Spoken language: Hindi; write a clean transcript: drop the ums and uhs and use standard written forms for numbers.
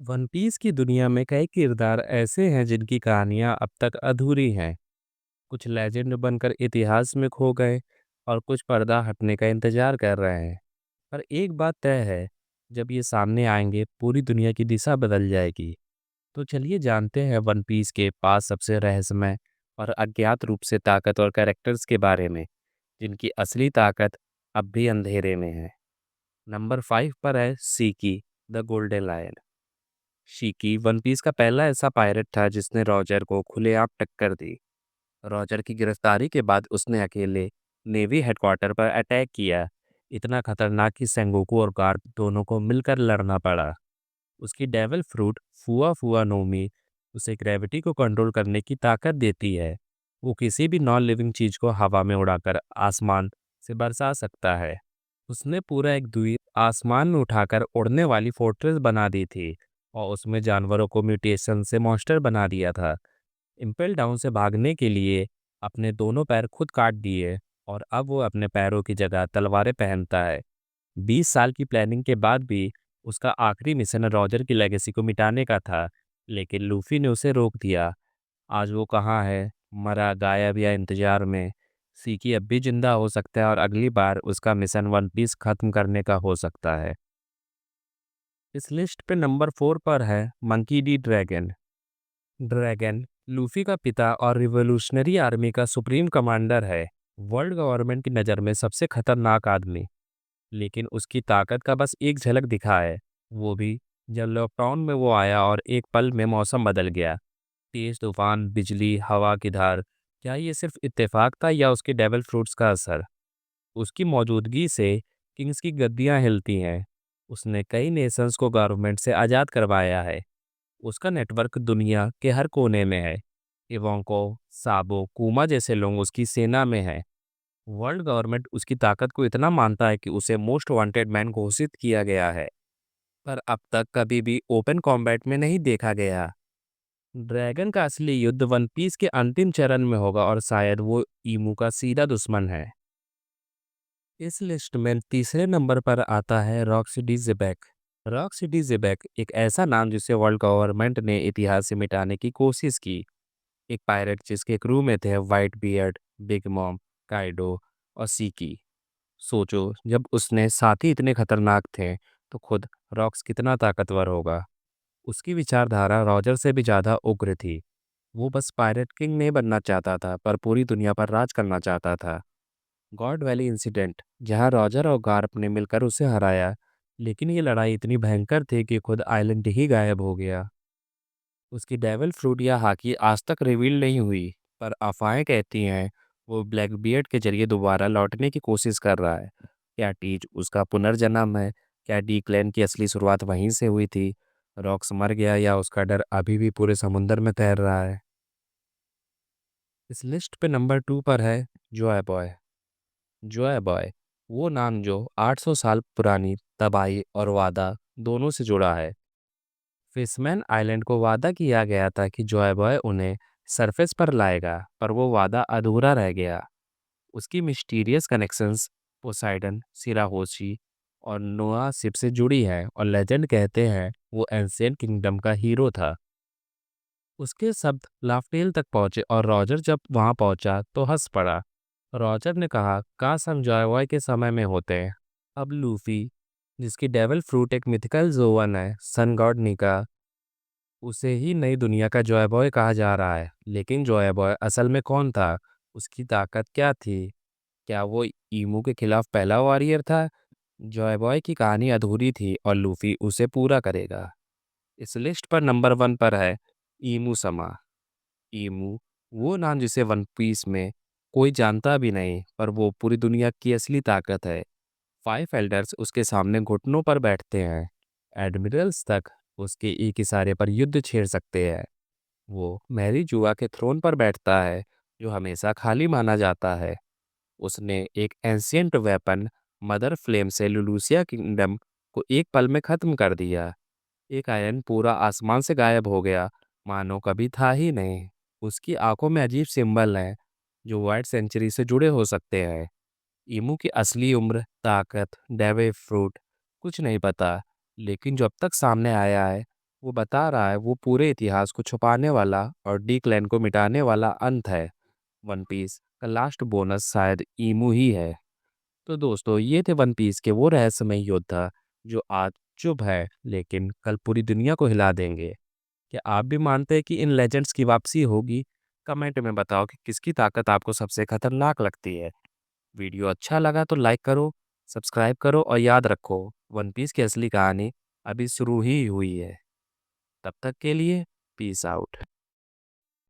वन पीस की दुनिया में कई किरदार ऐसे हैं जिनकी कहानियां अब तक अधूरी हैं। कुछ लेजेंड बनकर इतिहास में खो गए और कुछ पर्दा हटने का इंतजार कर रहे हैं। पर एक बात तय है, जब ये सामने आएंगे पूरी दुनिया की दिशा बदल जाएगी। तो चलिए जानते हैं वन पीस के पास सबसे रहस्यमय और अज्ञात रूप से ताकत और कैरेक्टर्स के बारे में, जिनकी असली ताकत अब भी अंधेरे में है। नंबर 5 पर है Shiki, the Golden Lion. Shiki One Piece का पहला ऐसा पायरेट था जिसने रॉजर को खुलेआम टक्कर दी। रॉजर की गिरफ्तारी के बाद उसने अकेले नेवी हेडक्वार्टर पर अटैक किया, इतना खतरनाक कि सेंगोकू और गार्प दोनों को मिलकर लड़ना पड़ा। उसकी डेविल फ्रूट फुआ फुआ नोमी उसे ग्रेविटी को कंट्रोल करने की ताकत देती है। वो किसी भी नॉन लिविंग चीज को हवा में उड़ाकर आसमान से बरसा सकता है। उसने पूरा एक द्वीप आसमान में उठाकर उड़ने वाली फोर्ट्रेस बना दी थी और उसमें जानवरों को म्यूटेशन से मॉन्स्टर बना दिया था। इम्पेल डाउन से भागने के लिए अपने दोनों पैर खुद काट दिए और अब वो अपने पैरों की जगह तलवारें पहनता है। 20 साल की प्लानिंग के बाद भी उसका आखिरी मिशन रॉजर की लेगेसी को मिटाने का था, लेकिन लूफी ने उसे रोक दिया। आज वो कहाँ है, मरा, गायब या इंतजार में? सीकी अब भी जिंदा हो सकता है और अगली बार उसका मिशन वन पीस खत्म करने का हो सकता है। इस लिस्ट पे नंबर 4 पर है monkey D dragon. Dragon Luffy का पिता और रिवोल्यूशनरी आर्मी का सुप्रीम कमांडर है। वर्ल्ड गवर्नमेंट की नज़र में सबसे खतरनाक आदमी। लेकिन उसकी ताकत का बस एक झलक दिखा है, वो भी जब लॉकडाउन में वो आया और एक पल में मौसम बदल गया। तेज तूफान, बिजली, हवा की धार। क्या ये सिर्फ इत्तेफाक था या उसके डेविल फ्रूट्स का असर? उसकी मौजूदगी से किंग्स की गद्दियां हिलती हैं। उसने कई नेशंस को गवर्नमेंट से आज़ाद करवाया है। उसका नेटवर्क दुनिया के हर कोने में है। इवोंको, साबो, कुमा जैसे लोग उसकी सेना में हैं। वर्ल्ड गवर्नमेंट उसकी ताकत को इतना मानता है कि उसे मोस्ट वांटेड मैन घोषित किया गया है, पर अब तक कभी भी ओपन कॉम्बैट में नहीं देखा गया। ड्रैगन का असली युद्ध वन पीस के अंतिम चरण में होगा और शायद वो ईमू का सीधा दुश्मन है। इस लिस्ट में तीसरे नंबर पर आता है रॉकसिडी ज़िबेक। रॉकसिडी ज़िबेक एक ऐसा नाम जिसे वर्ल्ड गवर्नमेंट ने इतिहास से मिटाने की कोशिश की। एक पायरेट जिसके क्रू में थे white beard, big mom, Kaido और सीकी। सोचो, जब उसने साथी इतने खतरनाक थे तो खुद रॉक्स कितना ताकतवर होगा। उसकी विचारधारा रॉजर से भी ज़्यादा उग्र थी। वो बस पायरेट किंग नहीं बनना चाहता था, पर पूरी दुनिया पर राज करना चाहता था। गॉड वैली इंसिडेंट, जहाँ रॉजर और गार्प ने मिलकर उसे हराया, लेकिन ये लड़ाई इतनी भयंकर थी कि खुद आइलैंड ही गायब हो गया। उसकी डेविल फ्रूट या हाकी आज तक रिवील नहीं हुई, पर अफवाहें कहती हैं वो ब्लैक बियर्ड के जरिए दोबारा लौटने की कोशिश कर रहा है। क्या टीज उसका पुनर्जन्म है? क्या डी क्लैन की असली शुरुआत वहीं से हुई थी? रॉक्स मर गया या उसका डर अभी भी पूरे समुंदर में तैर रहा है? इस लिस्ट पे नंबर 2 पर है जॉय बॉय। जॉय बॉय वो नाम जो 800 साल पुरानी तबाही और वादा दोनों से जुड़ा है। फिशमैन आइलैंड को वादा किया गया था कि जॉय बॉय उन्हें सरफेस पर लाएगा, पर वो वादा अधूरा रह गया। उसकी मिस्टीरियस कनेक्शंस पोसाइडन, सिराहोशी और नोआ शिप से जुड़ी है और लेजेंड कहते हैं वो एंशिएंट किंगडम का हीरो था। उसके शब्द लाफ्टेल तक पहुंचे और रॉजर जब वहां पहुंचा तो हंस पड़ा। रॉजर ने कहा, काश हम जॉय बॉय के समय में होते। अब लूफी, जिसकी डेविल फ्रूट एक मिथिकल जोवन है, सन गॉड निका, उसे ही नई दुनिया का जॉय बॉय कहा जा रहा है। लेकिन जॉय बॉय असल में कौन था? उसकी ताकत क्या थी? क्या वो ईमू के खिलाफ पहला वॉरियर था? जॉय बॉय की कहानी अधूरी थी और लूफी उसे पूरा करेगा। इस लिस्ट पर नंबर 1 पर है ईमू समा। ईमू वो नाम जिसे वन पीस में कोई जानता भी नहीं, पर वो पूरी दुनिया की असली ताकत है। 5 एल्डर्स उसके सामने घुटनों पर बैठते हैं। एडमिरल्स तक उसके एक इशारे पर युद्ध छेड़ सकते हैं। वो मैरी जुआ के थ्रोन पर बैठता है, जो हमेशा खाली माना जाता है। उसने एक एंशिएंट वेपन मदर फ्लेम से लुलूसिया किंगडम को एक पल में खत्म कर दिया। एक आयरन पूरा आसमान से गायब हो गया, मानो कभी था ही नहीं। उसकी आंखों में अजीब सिंबल हैं जो वाइट सेंचुरी से जुड़े हो सकते हैं। ईमू की असली उम्र, ताकत, डेवे फ्रूट कुछ नहीं पता, लेकिन जो अब तक सामने आया है वो बता रहा है वो पूरे इतिहास को छुपाने वाला और डी क्लैन को मिटाने वाला अंत है। वन पीस का लास्ट बोनस शायद ईमू ही है। तो दोस्तों ये थे वन पीस के वो रहस्यमय योद्धा जो आज चुप है लेकिन कल पूरी दुनिया को हिला देंगे। क्या आप भी मानते हैं कि इन लेजेंड्स की वापसी होगी? कमेंट में बताओ कि किसकी ताकत आपको सबसे खतरनाक लगती है। वीडियो अच्छा लगा तो लाइक करो, सब्सक्राइब करो और याद रखो वन पीस की असली कहानी अभी शुरू ही हुई है। तब तक के लिए पीस आउट।